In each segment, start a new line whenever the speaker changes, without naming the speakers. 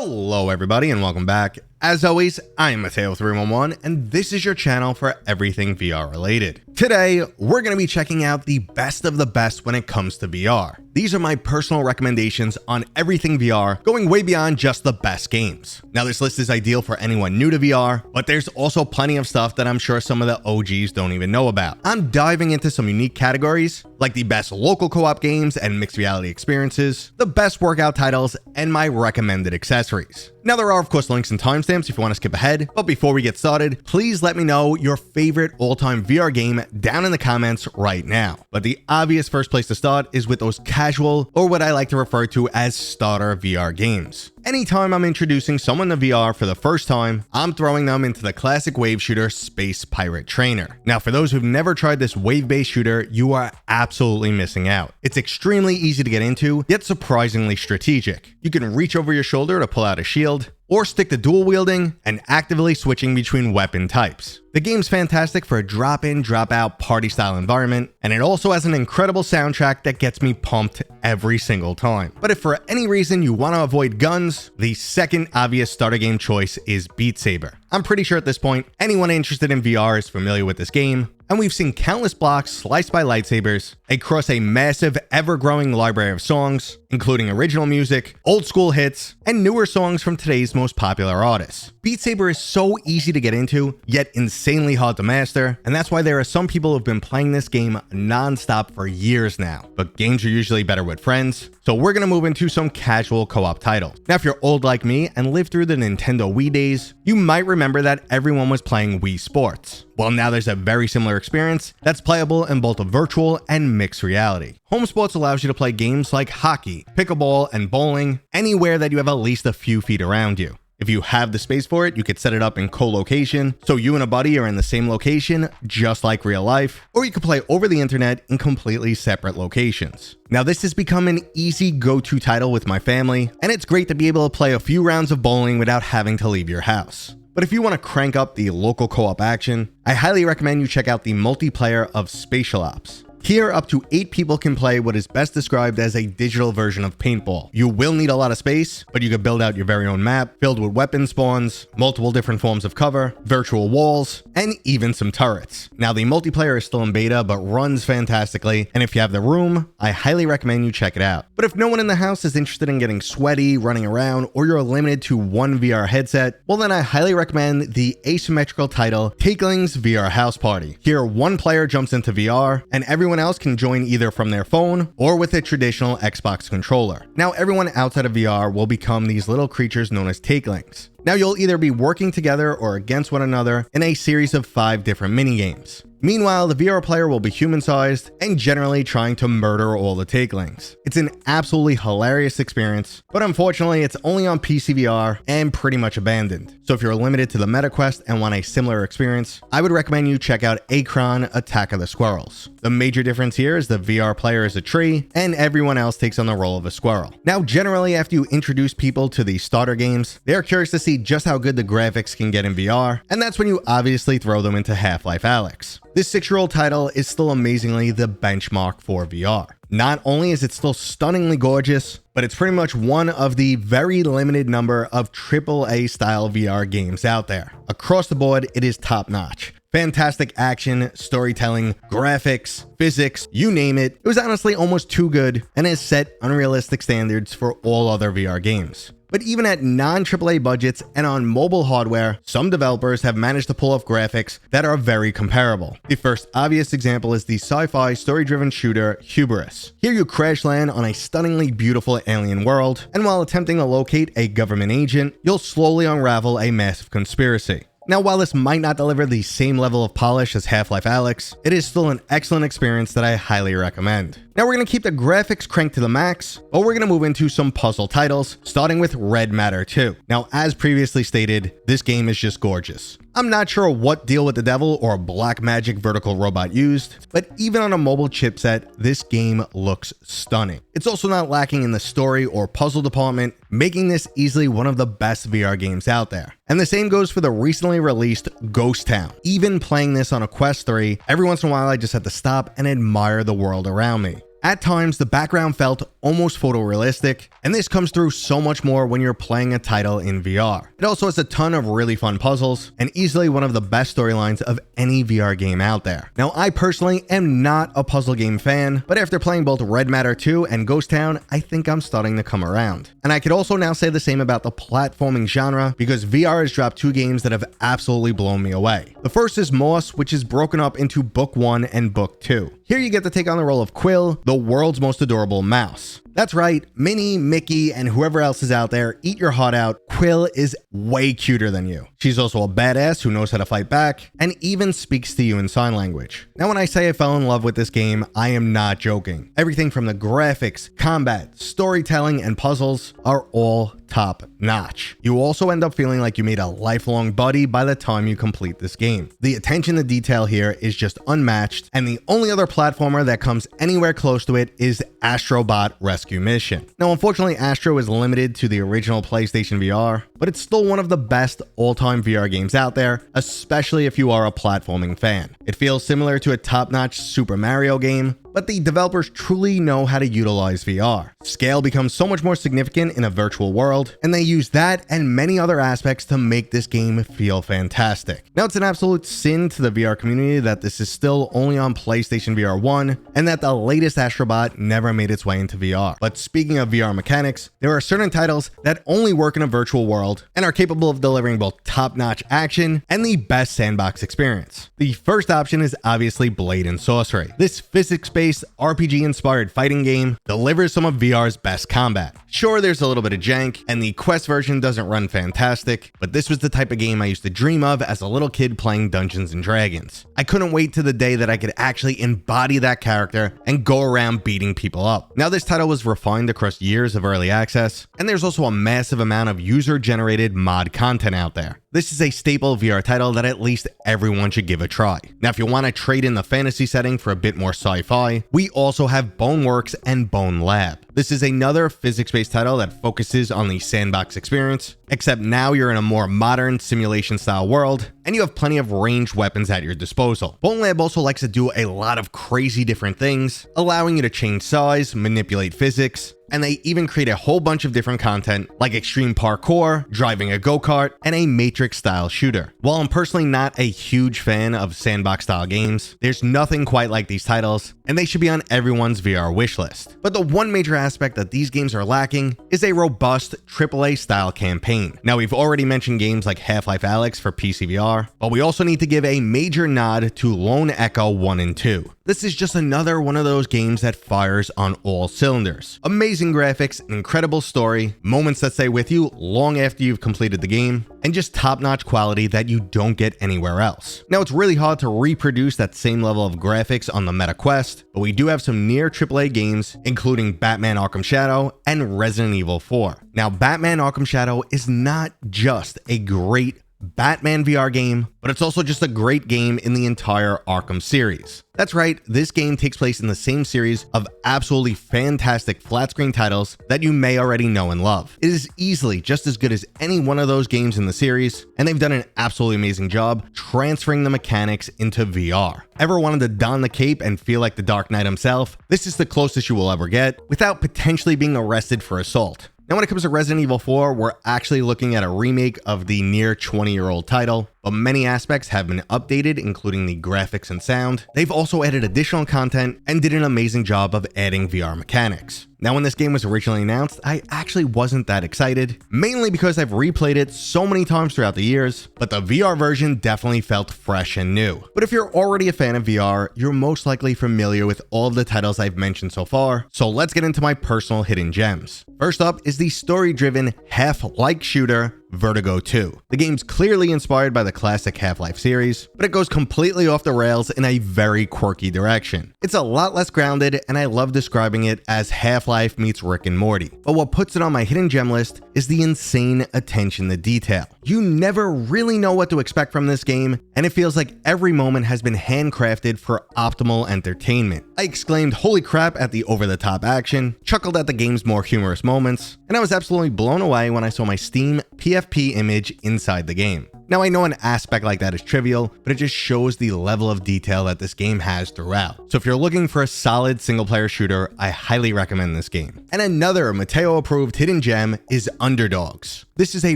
Hello everybody and welcome back. As always, I'm Mateo311 and this is your channel for everything VR related. Today, we're going to be checking out the best of the best when it comes to VR. These are my personal recommendations on everything VR, going way beyond just the best games. Now this list is ideal for anyone new to VR, but there's also plenty of stuff that I'm sure some of the OGs don't even know about. I'm diving into some unique categories, like the best local co-op games and mixed reality experiences, the best workout titles, and my recommended accessories. Now there are of course links and timestamps if you want to skip ahead, but before we get started, please let me know your favorite all-time VR game down in the comments right now. But the obvious first place to start is with those casual, or what I like to refer to as starter VR games. Anytime I'm introducing someone to VR for the first time, I'm throwing them into the classic wave shooter Space Pirate Trainer. Now for those who've never tried this wave-based shooter, you are absolutely missing out. It's extremely easy to get into, yet surprisingly strategic. You can reach over your shoulder to pull out a shield, or stick to dual wielding and actively switching between weapon types. The game's fantastic for a drop-in, drop-out party-style environment, and it also has an incredible soundtrack that gets me pumped every single time. But if for any reason you want to avoid guns, the second obvious starter game choice is Beat Saber. I'm pretty sure at this point, anyone interested in VR is familiar with this game, and we've seen countless blocks sliced by lightsabers across a massive, ever-growing library of songs, including original music, old school hits, and newer songs from today's most popular artists. Beat Saber is so easy to get into, yet insanely hard to master, and that's why there are some people who've been playing this game non-stop for years now. But games are usually better with friends, so we're gonna move into some casual co-op titles. Now if you're old like me and lived through the Nintendo Wii days, you might remember that everyone was playing Wii Sports. Well, now there's a very similar experience that's playable in both a virtual and mixed reality. Home Sports allows you to play games like hockey, pickleball, and bowling anywhere that you have at least a few feet around you. If you have the space for it, you could set it up in co-location, so you and a buddy are in the same location, just like real life, or you could play over the internet in completely separate locations. Now this has become an easy go-to title with my family, and it's great to be able to play a few rounds of bowling without having to leave your house. But if you want to crank up the local co-op action, I highly recommend you check out the multiplayer of Spatial Ops. Here, up to 8 people can play what is best described as a digital version of paintball. You will need a lot of space, but you can build out your very own map, filled with weapon spawns, multiple different forms of cover, virtual walls, and even some turrets. Now, the multiplayer is still in beta, but runs fantastically, and if you have the room, I highly recommend you check it out. But if no one in the house is interested in getting sweaty, running around, or you're limited to one VR headset, well then I highly recommend the asymmetrical title, Takeling's VR House Party. Here, one player jumps into VR, and everyone else can join either from their phone or with a traditional Xbox controller. Now everyone outside of VR will become these little creatures known as Takelings. Now you'll either be working together or against one another in a series of 5 different minigames. Meanwhile, the VR player will be human-sized and generally trying to murder all the Takelings. It's an absolutely hilarious experience, but unfortunately it's only on pcvr and pretty much abandoned. So if you're limited to the MetaQuest and want a similar experience, I would recommend you check out Akron Attack of the Squirrels. The major difference here is the VR player is a tree and everyone else takes on the role of a squirrel. Now generally after you introduce people to the starter games, they're curious to see just how good the graphics can get in VR, and that's when you obviously throw them into Half-Life Alyx. This 6-year-old title is still amazingly the benchmark for VR. Not only is it still stunningly gorgeous, but it's pretty much one of the very limited number of AAA style VR games out there. Across the board, it is top notch. Fantastic action, storytelling, graphics, physics, you name it. It was honestly almost too good and has set unrealistic standards for all other VR games. But even at non-AAA budgets and on mobile hardware, some developers have managed to pull off graphics that are very comparable. The first obvious example is the sci-fi story-driven shooter Hubris. Here you crash land on a stunningly beautiful alien world, and while attempting to locate a government agent, you'll slowly unravel a massive conspiracy. Now, while this might not deliver the same level of polish as Half-Life Alyx, it is still an excellent experience that I highly recommend. Now we're going to keep the graphics cranked to the max, but we're going to move into some puzzle titles, starting with Red Matter 2. Now, as previously stated, this game is just gorgeous. I'm not sure what Deal with the Devil or Black Magic vertical robot used, but even on a mobile chipset, this game looks stunning. It's also not lacking in the story or puzzle department, making this easily one of the best VR games out there. And the same goes for the recently released Ghost Town. Even playing this on a Quest 3, every once in a while I just have to stop and admire the world around me. At times, the background felt almost photorealistic, and this comes through so much more when you're playing a title in VR. It also has a ton of really fun puzzles, and easily one of the best storylines of any VR game out there. Now, I personally am not a puzzle game fan, but after playing both Red Matter 2 and Ghost Town, I think I'm starting to come around. And I could also now say the same about the platforming genre, because VR has dropped 2 games that have absolutely blown me away. The first is Moss, which is broken up into Book 1 and Book 2. Here you get to take on the role of Quill, the world's most adorable mouse. That's right, Minnie, Mickey, and whoever else is out there, eat your heart out. Quill is way cuter than you. She's also a badass who knows how to fight back, and even speaks to you in sign language. Now, when I say I fell in love with this game, I am not joking. Everything from the graphics, combat, storytelling, and puzzles are all top notch. You also end up feeling like you made a lifelong buddy by the time you complete this game. The attention to detail here is just unmatched, and the only other platformer that comes anywhere close to it is Astrobot Rescue Mission. Now, unfortunately, Astro is limited to the original PlayStation VR, but it's still one of the best all-time VR games out there, especially if you are a platforming fan. It feels similar to a top-notch Super Mario game, but the developers truly know how to utilize VR. Scale becomes so much more significant in a virtual world, and they use that and many other aspects to make this game feel fantastic. Now, it's an absolute sin to the VR community that this is still only on PlayStation VR 1, and that the latest Astrobot never made its way into VR. But speaking of VR mechanics, there are certain titles that only work in a virtual world and are capable of delivering both top-notch action and the best sandbox experience. The first option is obviously Blade and Sorcery. This physics-based RPG-inspired fighting game delivers some of VR's best combat. Sure, there's a little bit of jank, and the Quest version doesn't run fantastic, but this was the type of game I used to dream of as a little kid playing Dungeons & Dragons. I couldn't wait to the day that I could actually embody that character and go around beating people up. Now, this title was refined across years of early access, and there's also a massive amount of user-generated mod content out there. This is a staple VR title that at least everyone should give a try. Now, if you want to trade in the fantasy setting for a bit more sci-fi, we also have Boneworks and Bone Lab. This is another physics-based title that focuses on the sandbox experience, except now you're in a more modern simulation-style world, and you have plenty of ranged weapons at your disposal. Bone Lab also likes to do a lot of crazy different things, allowing you to change size, manipulate physics, and they even create a whole bunch of different content like extreme parkour, driving a go-kart, and a Matrix-style shooter. While I'm personally not a huge fan of sandbox-style games, there's nothing quite like these titles, and they should be on everyone's VR wishlist. But the one major aspect that these games are lacking is a robust AAA-style campaign. Now, we've already mentioned games like Half-Life Alyx for pcvr, but we also need to give a major nod to Lone Echo 1 and 2. This is just another one of those games that fires on all cylinders. Amazing graphics, an incredible story, moments that stay with you long after you've completed the game, and just top-notch quality that you don't get anywhere else. Now, it's really hard to reproduce that same level of graphics on the Meta Quest, but we do have some near AAA games, including Batman Arkham Shadow and Resident Evil 4. Now, Batman Arkham Shadow is not just a great Batman VR game, but it's also just a great game in the entire Arkham series. That's right, this game takes place in the same series of absolutely fantastic flat screen titles that you may already know and love. It is easily just as good as any one of those games in the series, and they've done an absolutely amazing job transferring the mechanics into VR. Ever wanted to don the cape and feel like the Dark Knight himself? This is the closest you will ever get without potentially being arrested for assault. Now, when it comes to Resident Evil 4, we're actually looking at a remake of the near 20-year-old title, but many aspects have been updated, including the graphics and sound. They've also added additional content and did an amazing job of adding VR mechanics. Now, when this game was originally announced, I actually wasn't that excited, mainly because I've replayed it so many times throughout the years, but the VR version definitely felt fresh and new. But if you're already a fan of VR, you're most likely familiar with all of the titles I've mentioned so far, so let's get into my personal hidden gems. First up is the story-driven Half-Life shooter Vertigo 2. The game's clearly inspired by the classic Half-Life series, but it goes completely off the rails in a very quirky direction. It's a lot less grounded, and I love describing it as Half-Life meets Rick and Morty. But what puts it on my hidden gem list is the insane attention to detail. You never really know what to expect from this game, and it feels like every moment has been handcrafted for optimal entertainment. I exclaimed "holy crap" at the over-the-top action, chuckled at the game's more humorous moments, and I was absolutely blown away when I saw my Steam PFP image inside the game. Now, I know an aspect like that is trivial, but it just shows the level of detail that this game has throughout. So if you're looking for a solid single player shooter, I highly recommend this game. And another Mateo approved hidden gem is Underdogs. This is a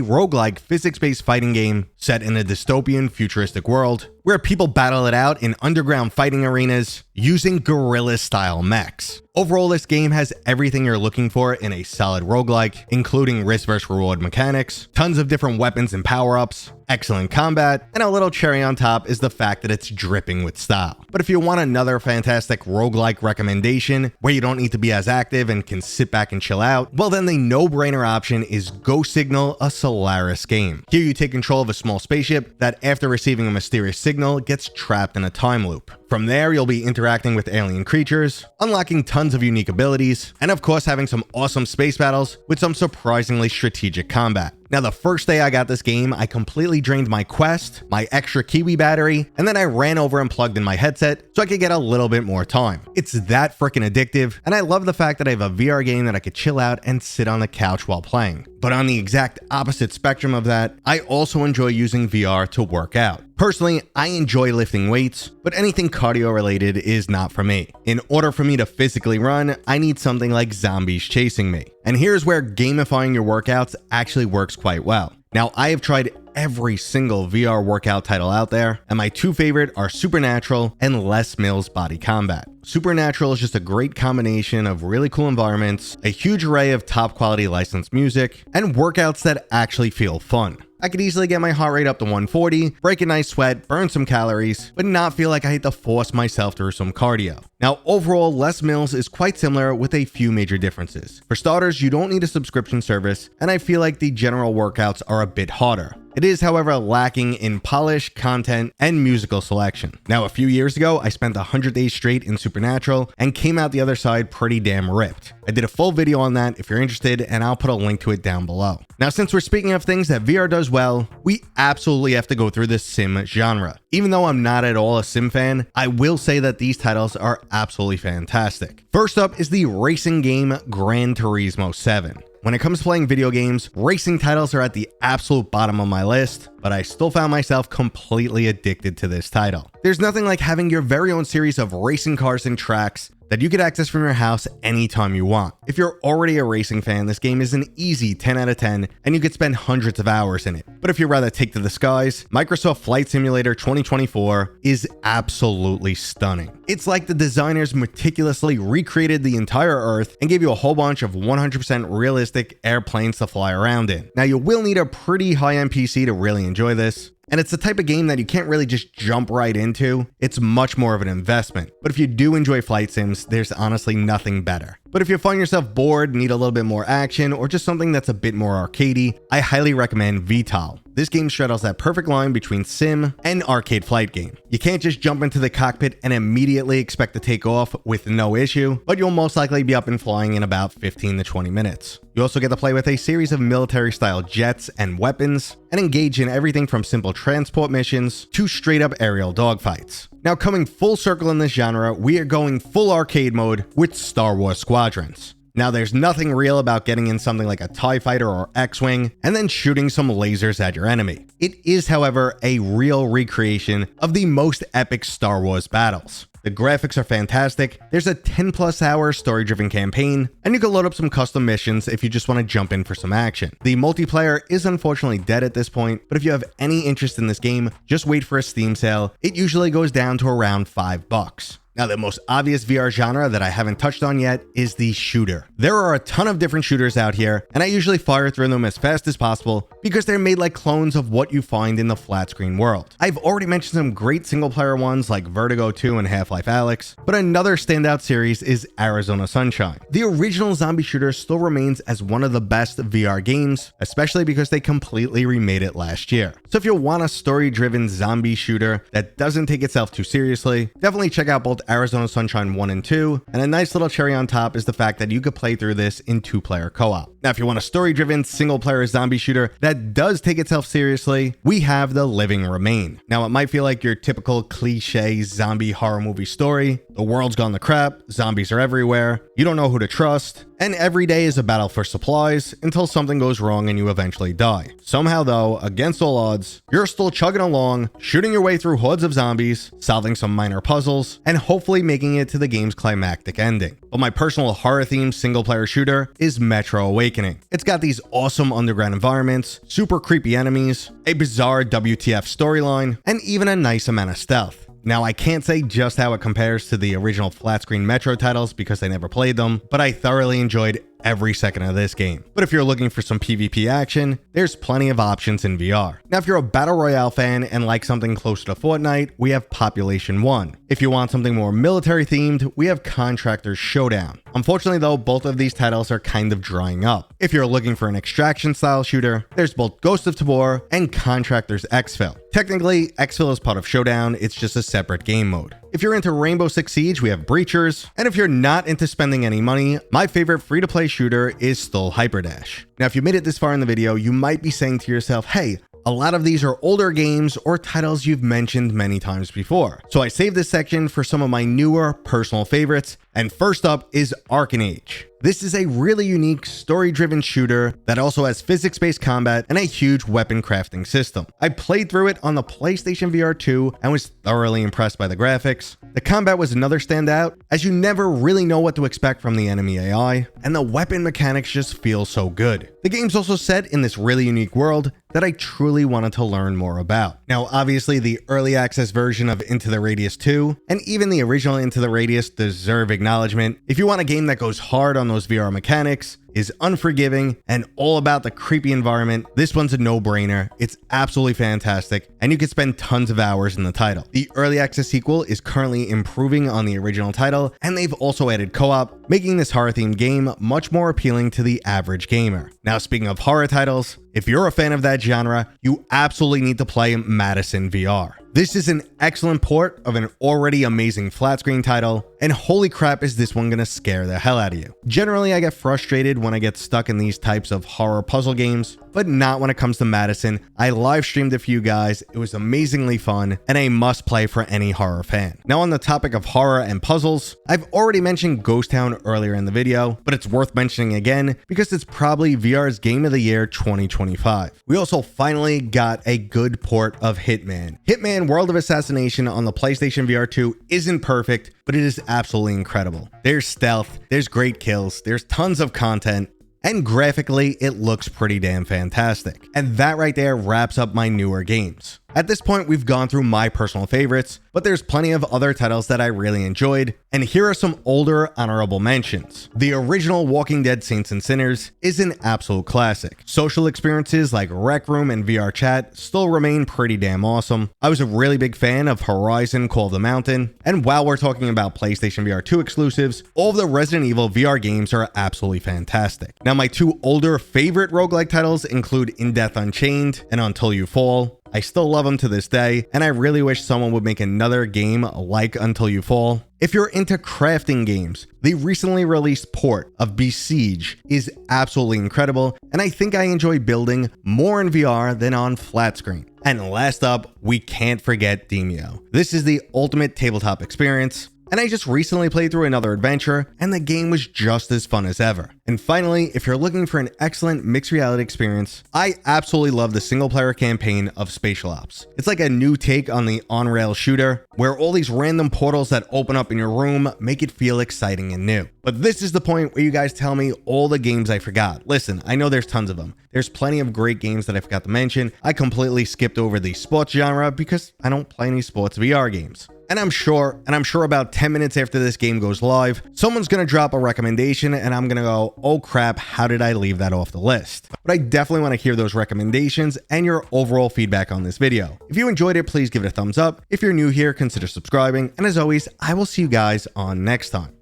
roguelike physics-based fighting game set in a dystopian futuristic world where people battle it out in underground fighting arenas using guerrilla-style mechs. Overall, this game has everything you're looking for in a solid roguelike, including risk versus reward mechanics, tons of different weapons and power-ups, excellent combat, and a little cherry on top is the fact that it's dripping with style. But if you want another fantastic roguelike recommendation where you don't need to be as active and can sit back and chill out, well then the no-brainer option is Ghost Signal, a Solaris game. Here you take control of a small spaceship that, after receiving a mysterious signal, gets trapped in a time loop. From there, you'll be interacting with alien creatures, unlocking tons of unique abilities, and of course having some awesome space battles with some surprisingly strategic combat. Now, the first day I got this game, I completely drained my Quest, my extra Kiwi battery, and then I ran over and plugged in my headset so I could get a little bit more time. It's that freaking addictive, and I love the fact that I have a VR game that I could chill out and sit on the couch while playing. But on the exact opposite spectrum of that, I also enjoy using VR to work out. Personally, I enjoy lifting weights, but anything cardio related is not for me. In order for me to physically run, I need something like zombies chasing me. And here's where gamifying your workouts actually works quite well. Now, I have tried every single VR workout title out there, and my two favorite are Supernatural and Les Mills Body Combat. Supernatural is just a great combination of really cool environments, a huge array of top quality licensed music, and workouts that actually feel fun. I could easily get my heart rate up to 140, break a nice sweat, burn some calories, but not feel like I had to force myself through some cardio. Now, overall, Les Mills is quite similar with a few major differences. For starters, you don't need a subscription service, and I feel like the general workouts are a bit harder. It is, however, lacking in polish, content, and musical selection. Now, a few years ago, I spent 100 days straight in Supernatural and came out the other side pretty damn ripped. I did a full video on that if you're interested, and I'll put a link to it down below. Now, since we're speaking of things that VR does well, we absolutely have to go through the sim genre. Even though I'm not at all a sim fan, I will say that these titles are absolutely fantastic. First up is the racing game Gran Turismo 7. When it comes to playing video games, racing titles are at the absolute bottom of my list, but I still found myself completely addicted to this title. There's nothing like having your very own series of racing cars and tracks that you could access from your house anytime you want. If you're already a racing fan, this game is an easy 10 out of 10, and you could spend hundreds of hours in it. But if you'd rather take to the skies, Microsoft Flight Simulator 2024 is absolutely stunning. It's like the designers meticulously recreated the entire Earth and gave you a whole bunch of 100% realistic airplanes to fly around in. Now, you will need a pretty high-end PC to really enjoy this, and it's the type of game that you can't really just jump right into. It's much more of an investment. But if you do enjoy flight sims, there's honestly nothing better. But if you find yourself bored, need a little bit more action, or just something that's a bit more arcadey, I highly recommend VTOL. This game straddles that perfect line between sim and arcade flight game. You can't just jump into the cockpit and immediately expect to take off with no issue, but you'll most likely be up and flying in about 15 to 20 minutes. You also get to play with a series of military-style jets and weapons, and engage in everything from simple transport missions to straight-up aerial dogfights. Now, coming full circle in this genre, we are going full arcade mode with Star Wars Squadrons. Now, there's nothing real about getting in something like a TIE fighter or X-Wing and then shooting some lasers at your enemy. It is, however, a real recreation of the most epic Star Wars battles. The graphics are fantastic, there's a 10+ hour story-driven campaign, and you can load up some custom missions if you just want to jump in for some action. The multiplayer is unfortunately dead at this point, but if you have any interest in this game, just wait for a Steam sale. It usually goes down to around $5. Now, the most obvious VR genre that I haven't touched on yet is the shooter. There are a ton of different shooters out here, and I usually fire through them as fast as possible because they're made like clones of what you find in the flat screen world. I've already mentioned some great single player ones like Vertigo 2 and Half-Life Alyx, but another standout series is Arizona Sunshine. The original zombie shooter still remains as one of the best VR games, especially because they completely remade it last year. So if you want a story-driven zombie shooter that doesn't take itself too seriously, definitely check out both Arizona Sunshine 1 and 2, and a nice little cherry on top is the fact that you could play through this in 2-player co-op. Now, if you want a story-driven single-player zombie shooter that does take itself seriously, we have The Living Remain. Now, it might feel like your typical cliche zombie horror movie story. The world's gone to crap, zombies are everywhere, you don't know who to trust, and every day is a battle for supplies until something goes wrong and you eventually die. Somehow though, against all odds, you're still chugging along, shooting your way through hordes of zombies, solving some minor puzzles, and hopefully making it to the game's climactic ending. But my personal horror-themed single-player shooter is Metro Awakening. It's got these awesome underground environments, super creepy enemies, a bizarre WTF storyline, and even a nice amount of stealth. Now, I can't say just how it compares to the original flat-screen Metro titles because I never played them, but I thoroughly enjoyed every second of this game. But if you're looking for some PvP action, there's plenty of options in VR. Now, if you're a Battle Royale fan and like something closer to Fortnite, we have Population 1. If you want something more military themed, we have Contractors Showdown. Unfortunately though, both of these titles are kind of drying up. If you're looking for an extraction style shooter, there's both Ghost of Tabor and Contractors Exfil. Technically, Exfil is part of Showdown, it's just a separate game mode. If you're into Rainbow Six Siege, we have Breachers. And if you're not into spending any money, my favorite free-to-play shooter is still Hyperdash. Now, if you made it this far in the video, you might be saying to yourself, hey, a lot of these are older games or titles you've mentioned many times before. So I saved this section for some of my newer personal favorites. And first up is Arcanage. This is a really unique story-driven shooter that also has physics-based combat and a huge weapon crafting system. I played through it on the PlayStation VR 2 and was thoroughly impressed by the graphics. The combat was another standout, as you never really know what to expect from the enemy AI, and the weapon mechanics just feel so good. The game's also set in this really unique world that I truly wanted to learn more about. Now, obviously, the early access version of Into the Radius 2, and even the original Into the Radius deserve acknowledgement. If you want a game that goes hard on those VR mechanics, is unforgiving, and all about the creepy environment, this one's a no-brainer. It's absolutely fantastic, and you can spend tons of hours in the title. The early access sequel is currently improving on the original title, and they've also added co-op, making this horror-themed game much more appealing to the average gamer. Now, speaking of horror titles, if you're a fan of that genre, you absolutely need to play Madison VR. This is an excellent port of an already amazing flat screen title, and holy crap is this one gonna scare the hell out of you. Generally, I get frustrated when I get stuck in these types of horror puzzle games, but not when it comes to Madison. I live streamed it for you guys, it was amazingly fun, and a must play for any horror fan. Now, on the topic of horror and puzzles, I've already mentioned Ghost Town earlier in the video, but it's worth mentioning again because it's probably VR's Game of the Year 2025. We also finally got a good port of Hitman. Hitman World of Assassination on the PlayStation VR 2 isn't perfect, but it is absolutely incredible. There's stealth, there's great kills, there's tons of content, and graphically, it looks pretty damn fantastic. And that right there wraps up my newer games. At this point, we've gone through my personal favorites, but there's plenty of other titles that I really enjoyed, and here are some older honorable mentions. The original Walking Dead Saints and Sinners is an absolute classic. Social experiences like Rec Room and VR Chat still remain pretty damn awesome. I was a really big fan of Horizon Call of the Mountain, and while we're talking about PlayStation VR 2 exclusives, all of the Resident Evil VR games are absolutely fantastic. Now, my two older favorite roguelike titles include In Death Unchained and Until You Fall. I still love them to this day, and I really wish someone would make another game like Until You Fall. If you're into crafting games, the recently released port of Besiege is absolutely incredible, and I think I enjoy building more in VR than on flat screen. And last up, we can't forget Demeo. This is the ultimate tabletop experience, and I just recently played through another adventure, and the game was just as fun as ever. And finally, if you're looking for an excellent mixed reality experience, I absolutely love the single player campaign of Spatial Ops. It's like a new take on the on-rail shooter, where all these random portals that open up in your room make it feel exciting and new. But this is the point where you guys tell me all the games I forgot. Listen, I know there's tons of them. There's plenty of great games that I forgot to mention. I completely skipped over the sports genre because I don't play any sports VR games. And I'm sure about 10 minutes after this game goes live, someone's gonna drop a recommendation and I'm gonna go, oh crap, how did I leave that off the list? But I definitely wanna hear those recommendations and your overall feedback on this video. If you enjoyed it, please give it a thumbs up. If you're new here, consider subscribing. And as always, I will see you guys on next time.